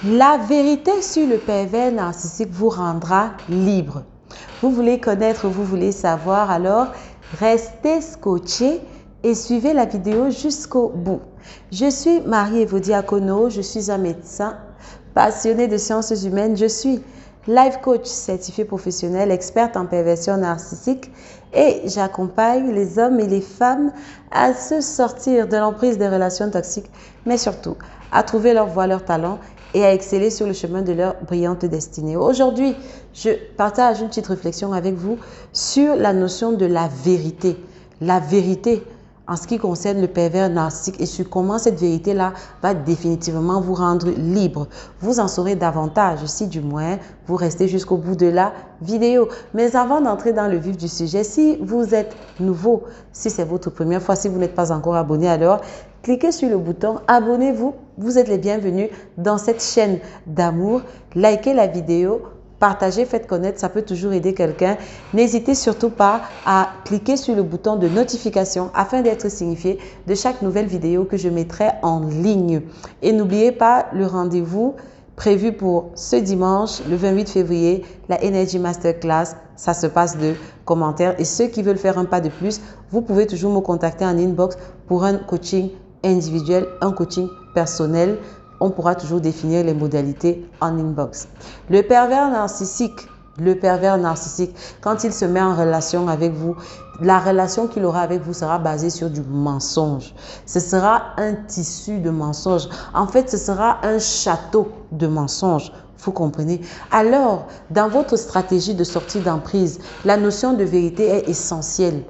La vérité sur le pervers narcissique vous rendra libre. Vous voulez connaître, vous voulez savoir, alors restez scotché et suivez la vidéo jusqu'au bout. Je suis Marie-Evaux Diacono, je suis un médecin passionné de sciences humaines. Je suis life coach certifié professionnel, experte en perversion narcissique et j'accompagne les hommes et les femmes à se sortir de l'emprise des relations toxiques, mais surtout à trouver leur voie, leur talent et à exceller sur le chemin de leur brillante destinée. Aujourd'hui, je partage une petite réflexion avec vous sur la notion de la vérité. La vérité en ce qui concerne le pervers narcissique et sur comment cette vérité-là va définitivement vous rendre libre. Vous en saurez davantage si du moins vous restez jusqu'au bout de la vidéo. Mais avant d'entrer dans le vif du sujet, si vous êtes nouveau, si c'est votre première fois, si vous n'êtes pas encore abonné, alors cliquez sur le bouton abonnez-vous. Vous êtes les bienvenus dans cette chaîne d'amour. Likez la vidéo. Partagez, faites connaître, ça peut toujours aider quelqu'un. N'hésitez surtout pas à cliquer sur le bouton de notification afin d'être signifié de chaque nouvelle vidéo que je mettrai en ligne. Et n'oubliez pas le rendez-vous prévu pour ce dimanche, le 28 février, la Energy Masterclass. Ça se passe de commentaires. Et ceux qui veulent faire un pas de plus, vous pouvez toujours me contacter en inbox pour un coaching individuel, un coaching personnel. On pourra toujours définir les modalités en inbox. Le pervers narcissique, quand il se met en relation avec vous, la relation qu'il aura avec vous sera basée sur du mensonge. Ce sera un tissu de mensonges. En fait, ce sera un château de mensonges. Vous comprenez? Alors, dans votre stratégie de sortie d'emprise, la notion de vérité est essentielle.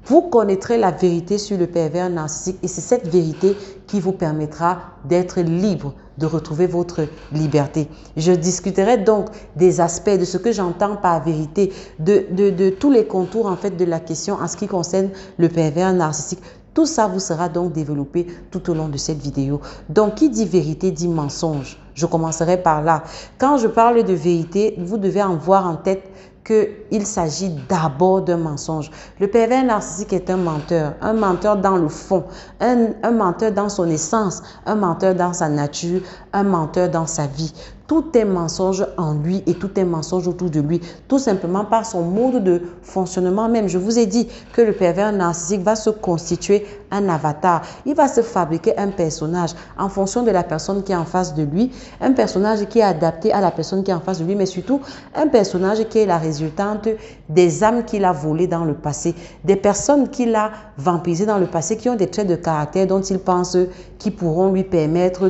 Vous connaîtrez la vérité sur le pervers narcissique et c'est cette vérité qui vous permettra d'être libre, de retrouver votre liberté. Je discuterai donc des aspects de ce que j'entends par vérité, de tous les contours en fait de la question en ce qui concerne le pervers narcissique. Tout ça vous sera donc développé tout au long de cette vidéo. Donc, qui dit vérité dit mensonge. Je commencerai par là. Quand je parle de vérité, vous devez en voir en tête qu'il s'agit d'abord d'un mensonge. Le pervers narcissique est un menteur dans le fond, un menteur dans son essence, un menteur dans sa nature, un menteur dans sa vie. Tout est mensonge en lui et tout est mensonge autour de lui, tout simplement par son mode de fonctionnement même. Je vous ai dit que le pervers narcissique va se constituer un avatar. Il va se fabriquer un personnage en fonction de la personne qui est en face de lui, un personnage qui est adapté à la personne qui est en face de lui, mais surtout un personnage qui est la résultante des âmes qu'il a volées dans le passé, des personnes qu'il a vampirisées dans le passé, qui ont des traits de caractère dont il pense qui pourront lui permettre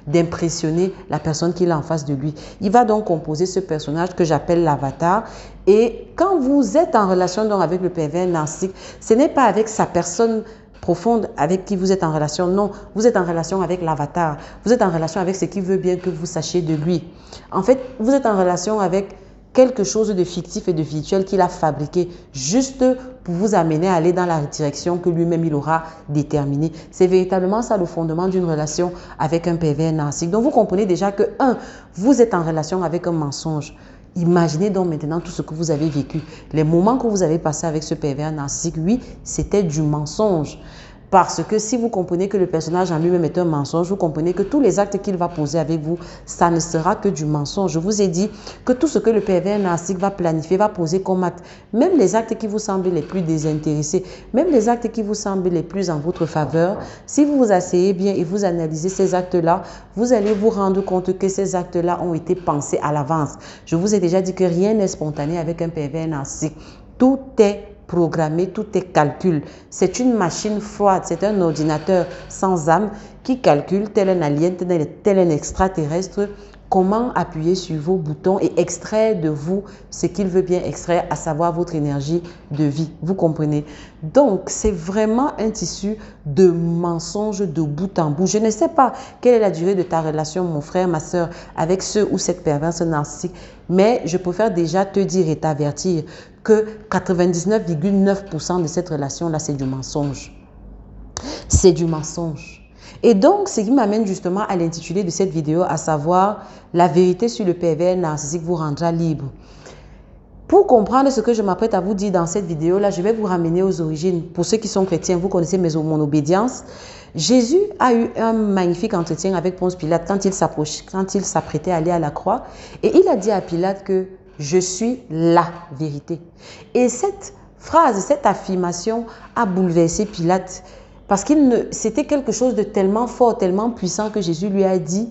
d'impressionner la personne qu'il a en face de lui. Il va donc composer ce personnage que j'appelle l'avatar. Et quand vous êtes en relation donc avec le pervers narcissique, ce n'est pas avec sa personne profonde avec qui vous êtes en relation. Non, vous êtes en relation avec l'avatar. Vous êtes en relation avec ce qu'il veut bien que vous sachiez de lui. En fait, vous êtes en relation avec quelque chose de fictif et de virtuel qu'il a fabriqué juste pour vous amener à aller dans la direction que lui-même il aura déterminée. C'est véritablement ça le fondement d'une relation avec un pervers narcissique. Donc vous comprenez déjà que vous êtes en relation avec un mensonge. Imaginez donc maintenant tout ce que vous avez vécu. Les moments que vous avez passés avec ce pervers narcissique, oui, c'était du mensonge. Parce que si vous comprenez que le personnage en lui-même est un mensonge, vous comprenez que tous les actes qu'il va poser avec vous, ça ne sera que du mensonge. Je vous ai dit que tout ce que le pervers narcissique va planifier, va poser comme acte, même les actes qui vous semblent les plus désintéressés, même les actes qui vous semblent les plus en votre faveur, si vous vous asseyez bien et vous analysez ces actes-là, vous allez vous rendre compte que ces actes-là ont été pensés à l'avance. Je vous ai déjà dit que rien n'est spontané avec un pervers narcissique. Tout est programmé, tout est calcul. C'est une machine froide, c'est un ordinateur sans âme qui calcule tel un alien, tel un extraterrestre, comment appuyer sur vos boutons et extraire de vous ce qu'il veut bien extraire, à savoir votre énergie de vie. Vous comprenez? Donc, c'est vraiment un tissu de mensonges de bout en bout. Je ne sais pas quelle est la durée de ta relation, mon frère, ma soeur, avec ce ou cette perverse narcissique, mais je préfère déjà te dire et t'avertir que 99,9% de cette relation-là, c'est du mensonge. C'est du mensonge. Et donc, ce qui m'amène justement à l'intitulé de cette vidéo, à savoir « La vérité sur le pervers narcissique vous rendra libre ». Pour comprendre ce que je m'apprête à vous dire dans cette vidéo-là, je vais vous ramener aux origines. Pour ceux qui sont chrétiens, vous connaissez mon obédience. Jésus a eu un magnifique entretien avec Ponce Pilate quand il s'apprêtait à aller à la croix. Et il a dit à Pilate que je suis la vérité. Et cette phrase, cette affirmation a bouleversé Pilate parce que c'était quelque chose de tellement fort, tellement puissant que Jésus lui a dit,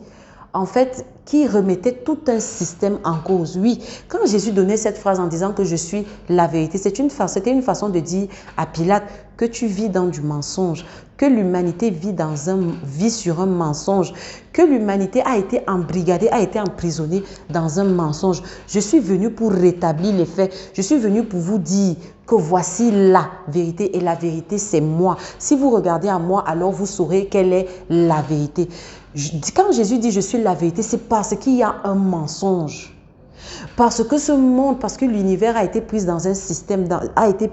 en fait, qui remettait tout un système en cause. Oui, quand Jésus donnait cette phrase en disant que je suis la vérité, c'était une façon de dire à Pilate que tu vis dans du mensonge, que l'humanité vit sur un mensonge, que l'humanité a été embrigadée, a été emprisonnée dans un mensonge. Je suis venu pour rétablir les faits. Je suis venu pour vous dire que voici la vérité et la vérité c'est moi. Si vous regardez à moi, alors vous saurez quelle est la vérité. Quand Jésus dit je suis la vérité, c'est parce qu'il y a un mensonge. Parce que ce monde, parce que l'univers a été pris dans un système, a été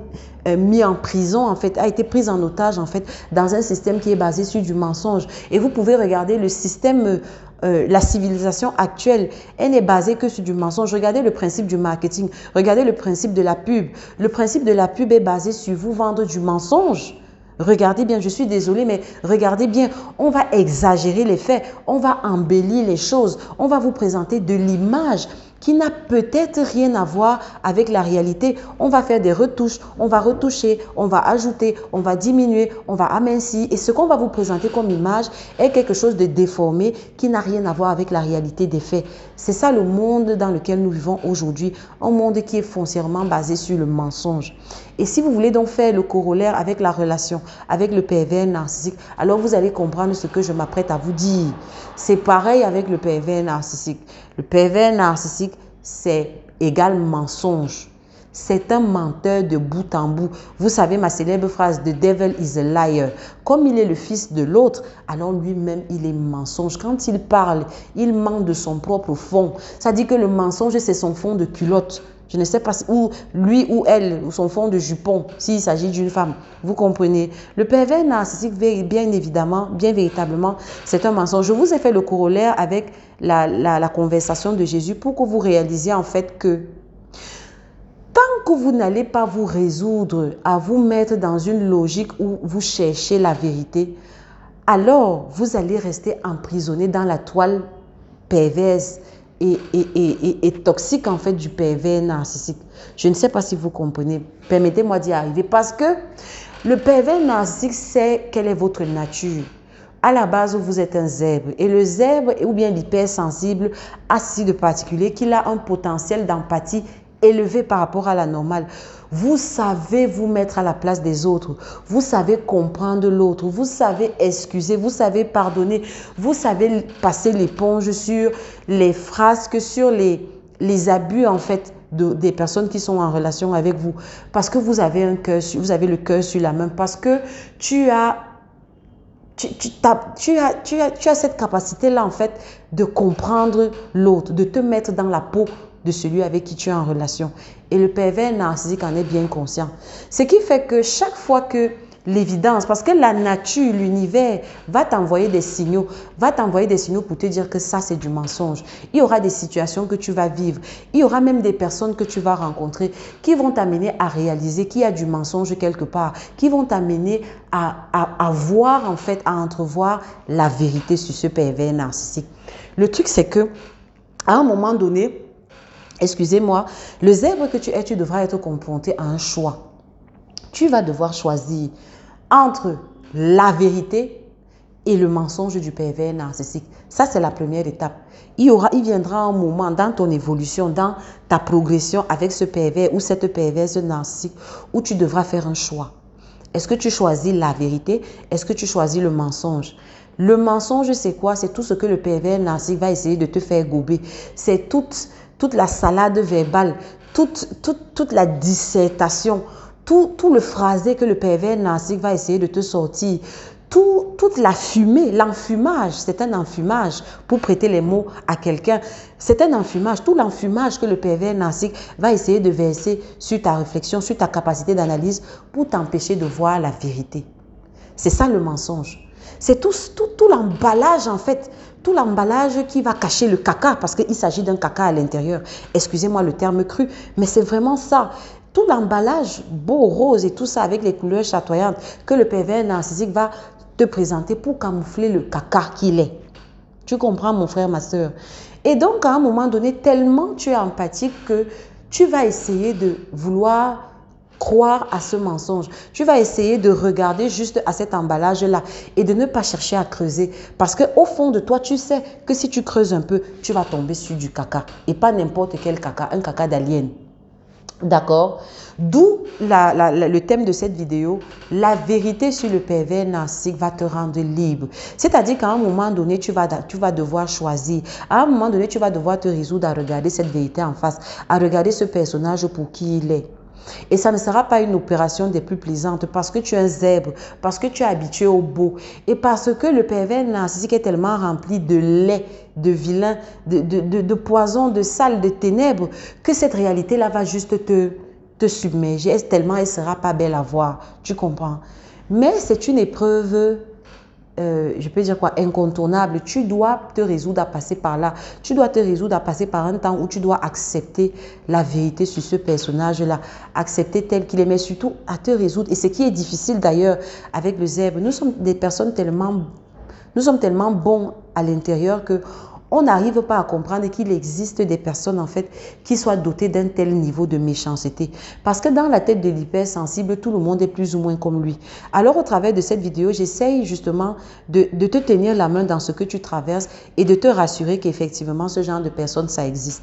mis en prison en fait, a été pris en otage en fait, dans un système qui est basé sur du mensonge. Et vous pouvez regarder le système, la civilisation actuelle, elle n'est basée que sur du mensonge. Regardez le principe du marketing, regardez le principe de la pub. Le principe de la pub est basé sur vous vendre du mensonge. Regardez bien, je suis désolée, mais regardez bien, on va exagérer les faits, on va embellir les choses, on va vous présenter de l'image qui n'a peut-être rien à voir avec la réalité. On va faire des retouches, on va retoucher, on va ajouter, on va diminuer, on va amincir. Et ce qu'on va vous présenter comme image est quelque chose de déformé qui n'a rien à voir avec la réalité des faits. C'est ça le monde dans lequel nous vivons aujourd'hui, un monde qui est foncièrement basé sur le mensonge. Et si vous voulez donc faire le corollaire avec la relation, avec le pervers narcissique, alors vous allez comprendre ce que je m'apprête à vous dire. C'est pareil avec le pervers narcissique. Le pervers narcissique, c'est égal mensonge. C'est un menteur de bout en bout. Vous savez ma célèbre phrase, « The devil is a liar ». Comme il est le fils de l'autre, alors lui-même, il est mensonge. Quand il parle, il ment de son propre fond. Ça dit que le mensonge, c'est son fond de culotte. Je ne sais pas si lui ou elle, ou son fond de jupon, s'il s'agit d'une femme. Vous comprenez? Le pervers narcissique, bien évidemment, bien véritablement, c'est un mensonge. Je vous ai fait le corollaire avec la conversation de Jésus pour que vous réalisiez en fait que tant que vous n'allez pas vous résoudre à vous mettre dans une logique où vous cherchez la vérité, alors vous allez rester emprisonné dans la toile perverse et toxique en fait du pervers narcissique. Je ne sais pas si vous comprenez. Permettez-moi d'y arriver parce que le pervers narcissique sait quelle est votre nature. À la base, vous êtes un zèbre et le zèbre ou bien l'hypersensible a ceci de particulier qu'il a un potentiel d'empathie élevé par rapport à la normale. Vous savez vous mettre à la place des autres. Vous savez comprendre l'autre. Vous savez excuser. Vous savez pardonner. Vous savez passer l'éponge sur les frasques, sur les abus en fait des personnes qui sont en relation avec vous. Parce que vous avez un cœur, vous avez le cœur sur la main. Parce que tu as cette capacité-là en fait de comprendre l'autre, de te mettre dans la peau de celui avec qui tu es en relation. Et le pervers narcissique en est bien conscient. Ce qui fait que chaque fois que l'évidence, parce que la nature, l'univers va t'envoyer des signaux, pour te dire que ça c'est du mensonge. Il y aura des situations que tu vas vivre, il y aura même des personnes que tu vas rencontrer qui vont t'amener à réaliser qu'il y a du mensonge quelque part, qui vont t'amener à voir en fait, à entrevoir la vérité sur ce pervers narcissique. Le truc c'est que à un moment donné, excusez-moi, le zèbre que tu es, tu devras être confronté à un choix. Tu vas devoir choisir entre la vérité et le mensonge du pervers narcissique. Ça, c'est la première étape. Il viendra un moment dans ton évolution, dans ta progression avec ce pervers ou cette perverse narcissique où tu devras faire un choix. Est-ce que tu choisis la vérité? Est-ce que tu choisis le mensonge? Le mensonge, c'est quoi? C'est tout ce que le pervers narcissique va essayer de te faire gober. C'est toute la salade verbale, toute la dissertation, tout le phrasé que le pervers narcissique va essayer de te sortir, toute la fumée, l'enfumage, c'est un enfumage pour prêter les mots à quelqu'un. C'est un enfumage, tout l'enfumage que le pervers narcissique va essayer de verser sur ta réflexion, sur ta capacité d'analyse pour t'empêcher de voir la vérité. C'est ça le mensonge. C'est tout l'emballage en fait, tout l'emballage qui va cacher le caca parce qu'il s'agit d'un caca à l'intérieur. Excusez-moi le terme cru, mais c'est vraiment ça. Tout l'emballage beau, rose et tout ça avec les couleurs chatoyantes que le pervers narcissique va te présenter pour camoufler le caca qu'il est. Tu comprends, mon frère, ma soeur? Et donc, à un moment donné, tellement tu es empathique que tu vas essayer de vouloir croire à ce mensonge. Tu vas essayer de regarder juste à cet emballage-là et de ne pas chercher à creuser. Parce qu'au fond de toi, tu sais que si tu creuses un peu, tu vas tomber sur du caca. Et pas n'importe quel caca, un caca d'alien. D'accord? D'où le thème de cette vidéo, la vérité sur le pervers narcissique va te rendre libre. C'est-à-dire qu'à un moment donné, tu vas devoir choisir. À un moment donné, tu vas devoir te résoudre à regarder cette vérité en face, à regarder ce personnage pour qui il est. Et ça ne sera pas une opération des plus plaisantes parce que tu es un zèbre, parce que tu es habitué au beau et parce que le pervers narcissique est tellement rempli de lait, de vilain, de poison, de sale, de ténèbres que cette réalité-là va juste te submerger. Tellement elle ne sera pas belle à voir, tu comprends? Mais c'est une épreuve... je peux dire quoi, incontournable. Tu dois te résoudre à passer par là. Tu dois te résoudre à passer par un temps où tu dois accepter la vérité sur ce personnage-là, accepter tel qu'il est, mais surtout à te résoudre. Et ce qui est difficile d'ailleurs avec le zèbre, nous sommes des personnes nous sommes tellement bons à l'intérieur que on n'arrive pas à comprendre qu'il existe des personnes en fait qui soient dotées d'un tel niveau de méchanceté. Parce que dans la tête de l'hypersensible, tout le monde est plus ou moins comme lui. Alors au travers de cette vidéo, j'essaye justement de te tenir la main dans ce que tu traverses et de te rassurer qu'effectivement ce genre de personnes, ça existe.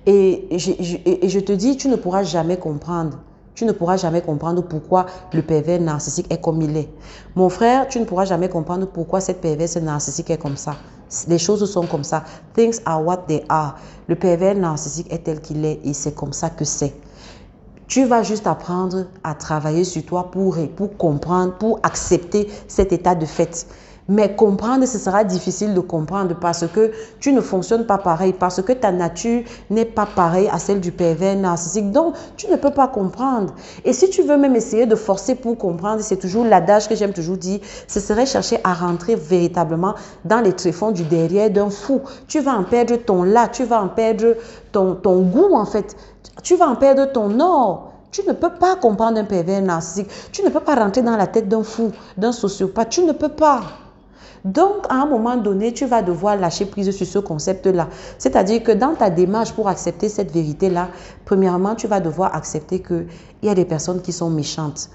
Et je te dis, tu ne pourras jamais comprendre. Tu ne pourras jamais comprendre pourquoi le pervers narcissique est comme il est. Mon frère, tu ne pourras jamais comprendre pourquoi cette perverse narcissique est comme ça. Les choses sont comme ça. Things are what they are. Le pervers narcissique est tel qu'il est et c'est comme ça que c'est. Tu vas juste apprendre à travailler sur toi pour comprendre, pour accepter cet état de fait. Mais comprendre, ce sera difficile de comprendre parce que tu ne fonctionnes pas pareil, parce que ta nature n'est pas pareille à celle du pervers narcissique. Donc, tu ne peux pas comprendre. Et si tu veux même essayer de forcer pour comprendre, c'est toujours l'adage que j'aime toujours dire, ce serait chercher à rentrer véritablement dans les tréfonds du derrière d'un fou. Tu vas en perdre ton là, tu vas en perdre ton goût en fait. Tu vas en perdre ton or. Tu ne peux pas comprendre un pervers narcissique. Tu ne peux pas rentrer dans la tête d'un fou, d'un sociopathe. Tu ne peux pas. Donc, à un moment donné, tu vas devoir lâcher prise sur ce concept-là. C'est-à-dire que dans ta démarche pour accepter cette vérité-là, premièrement, tu vas devoir accepter qu'il y a des personnes qui sont méchantes.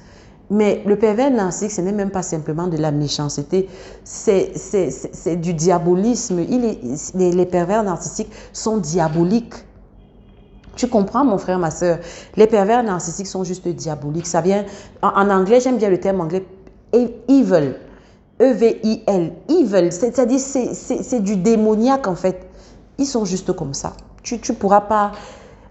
Mais le pervers narcissique, ce n'est même pas simplement de la méchanceté, c'est du diabolisme. Les pervers narcissiques sont diaboliques. Tu comprends, mon frère, ma soeur? Les pervers narcissiques sont juste diaboliques. Ça vient, en anglais, j'aime bien le terme anglais, evil. E-V-I-L, evil, c'est-à-dire c'est du démoniaque en fait. Ils sont juste comme ça. Tu pourras pas...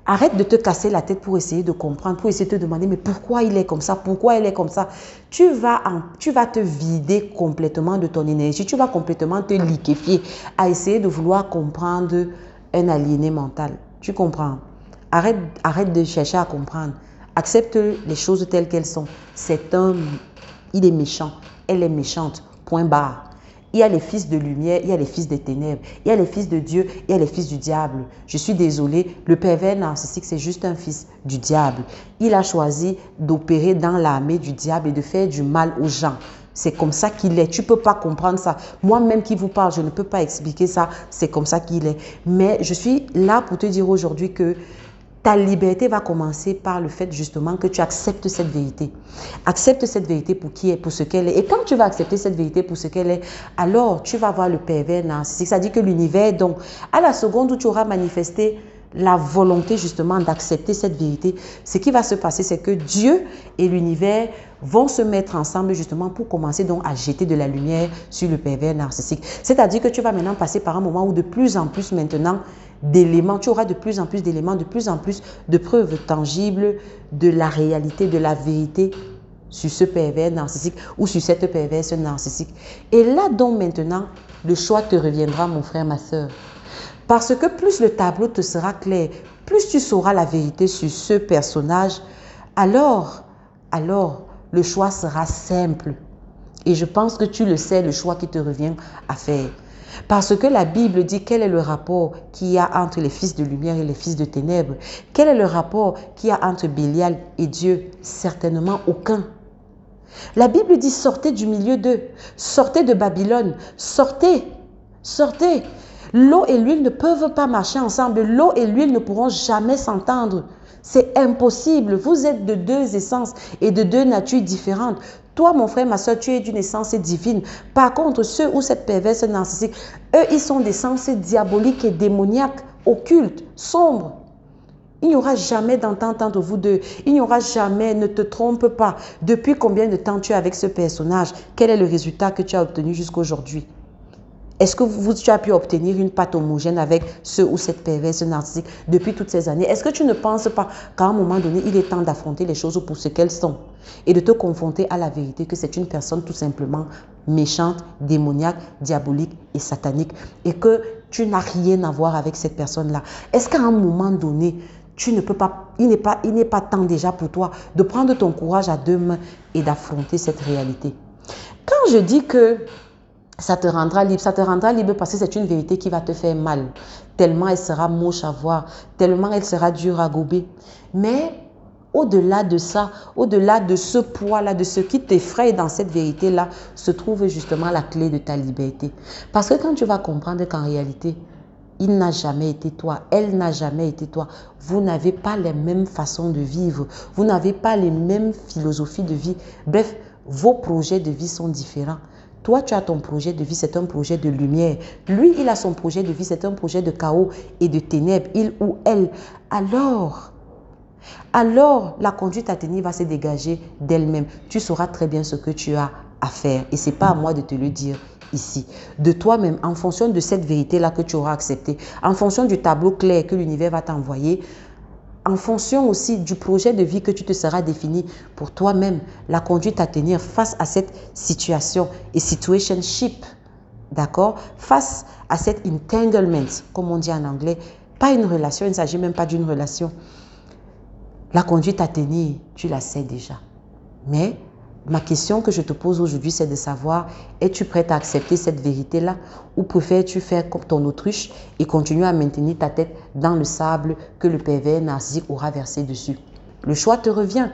Arrête de te casser la tête pour essayer de comprendre, pour essayer de te demander mais pourquoi il est comme ça, pourquoi elle est comme ça. Tu vas te vider complètement de ton énergie, tu vas complètement te liquéfier à essayer de vouloir comprendre un aliéné mental. Tu comprends? Arrête de chercher à comprendre. Accepte les choses telles qu'elles sont. Il est méchant, elle est méchante. Point barre. Il y a les fils de lumière, il y a les fils des ténèbres, il y a les fils de Dieu, il y a les fils du diable. Je suis désolée, le pervers narcissique, c'est juste un fils du diable. Il a choisi d'opérer dans l'armée du diable et de faire du mal aux gens. C'est comme ça qu'il est. Tu ne peux pas comprendre ça. Moi-même qui vous parle, je ne peux pas expliquer ça. C'est comme ça qu'il est. Mais je suis là pour te dire aujourd'hui que ta liberté va commencer par le fait justement que tu acceptes cette vérité. Accepte cette vérité pour ce qu'elle est. Et quand tu vas accepter cette vérité pour ce qu'elle est, alors tu vas voir le pervers narcissique. C'est-à-dire que l'univers, donc, à la seconde où tu auras manifesté la volonté justement d'accepter cette vérité, ce qui va se passer, c'est que Dieu et l'univers vont se mettre ensemble justement pour commencer donc à jeter de la lumière sur le pervers narcissique. C'est-à-dire que tu vas maintenant passer par un moment où de plus en plus maintenant, d'éléments, tu auras de plus en plus d'éléments, de plus en plus de preuves tangibles de la réalité, de la vérité sur ce pervers narcissique ou sur cette perverse narcissique. Et là donc maintenant, le choix te reviendra, mon frère, ma soeur. Parce que plus le tableau te sera clair, plus tu sauras la vérité sur ce personnage, alors le choix sera simple. Et je pense que tu le sais, le choix qui te revient à faire. Parce que la Bible dit quel est le rapport qu'il y a entre les fils de lumière et les fils de ténèbres. Quel est le rapport qu'il y a entre Bélial et Dieu? Certainement aucun. La Bible dit sortez du milieu d'eux, sortez de Babylone, sortez, sortez. L'eau et l'huile ne peuvent pas marcher ensemble, l'eau et l'huile ne pourront jamais s'entendre. C'est impossible, vous êtes de deux essences et de deux natures différentes. Toi, mon frère, ma soeur, tu es d'une essence divine. Par contre, ceux ou cette perverse narcissique, eux, ils sont d'essence diabolique et démoniaque, occulte, sombre. Il n'y aura jamais d'entente entre vous deux. Il n'y aura jamais, ne te trompe pas. Depuis combien de temps tu es avec ce personnage? Quel est le résultat que tu as obtenu jusqu'à aujourd'hui? Est-ce que tu as pu obtenir une pâte homogène avec ce ou cette perverse narcissique depuis toutes ces années? Est-ce que tu ne penses pas qu'à un moment donné, il est temps d'affronter les choses pour ce qu'elles sont et de te confronter à la vérité que c'est une personne tout simplement méchante, démoniaque, diabolique et satanique et que tu n'as rien à voir avec cette personne-là? Est-ce qu'à un moment donné, tu ne peux pas, il n'est pas temps déjà pour toi de prendre ton courage à deux mains et d'affronter cette réalité? Quand je dis que ça te rendra libre parce que c'est une vérité qui va te faire mal. Tellement elle sera moche à voir, tellement elle sera dure à gober. Mais au-delà de ça, au-delà de ce poids-là, de ce qui t'effraie dans cette vérité-là, se trouve justement la clé de ta liberté. Parce que quand tu vas comprendre qu'en réalité, il n'a jamais été toi, elle n'a jamais été toi. Vous n'avez pas les mêmes façons de vivre, vous n'avez pas les mêmes philosophies de vie. Bref, vos projets de vie sont différents. Toi, tu as ton projet de vie, c'est un projet de lumière. Lui, il a son projet de vie, c'est un projet de chaos et de ténèbres, il ou elle. Alors, la conduite à tenir va se dégager d'elle-même. Tu sauras très bien ce que tu as à faire. Et ce n'est pas à moi de te le dire ici. De toi-même, en fonction de cette vérité-là que tu auras acceptée, en fonction du tableau clair que l'univers va t'envoyer, en fonction aussi du projet de vie que tu te seras défini pour toi-même, la conduite à tenir face à cette situation et situationship, d'accord? Face à cet entanglement, comme on dit en anglais, pas une relation, il ne s'agit même pas d'une relation. La conduite à tenir, tu la sais déjà. Mais ma question que je te pose aujourd'hui, c'est de savoir, es-tu prête à accepter cette vérité-là ou préfères-tu faire comme ton autruche et continuer à maintenir ta tête dans le sable que le pervers narcissique aura versé dessus? Le choix te revient.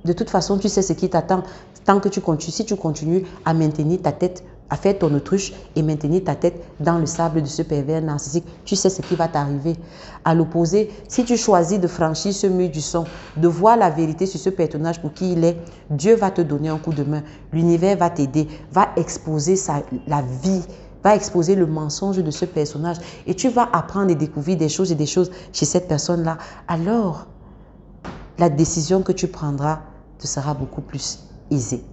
De toute façon, tu sais ce qui t'attend. Tant que si tu continues à maintenir ta tête, à faire ton autruche et maintenir ta tête dans le sable de ce pervers narcissique, tu sais ce qui va t'arriver. À l'opposé, si tu choisis de franchir ce mur du son, de voir la vérité sur ce personnage pour qui il est, Dieu va te donner un coup de main. L'univers va t'aider, va exposer la vie, va exposer le mensonge de ce personnage et tu vas apprendre et découvrir des choses chez cette personne-là. Alors, la décision que tu prendras te sera beaucoup plus aisée.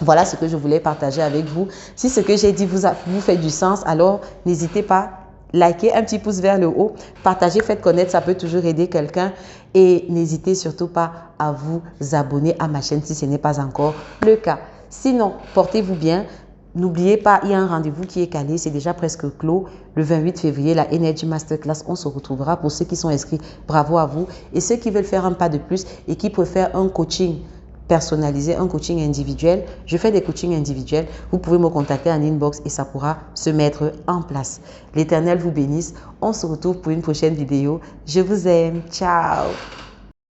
Voilà ce que je voulais partager avec vous. Si ce que j'ai dit vous fait du sens, alors n'hésitez pas, likez un petit pouce vers le haut, partagez, faites connaître, ça peut toujours aider quelqu'un. Et n'hésitez surtout pas à vous abonner à ma chaîne si ce n'est pas encore le cas. Sinon, portez-vous bien. N'oubliez pas, il y a un rendez-vous qui est calé, c'est déjà presque clos. Le 28 février, la Energy Masterclass, on se retrouvera. Pour ceux qui sont inscrits, bravo à vous. Et ceux qui veulent faire un pas de plus et qui préfèrent un coaching personnalisé, un coaching individuel, je fais des coachings individuels. Vous pouvez me contacter en inbox et ça pourra se mettre en place. L'Éternel vous bénisse. On se retrouve pour une prochaine vidéo. Je vous aime. Ciao.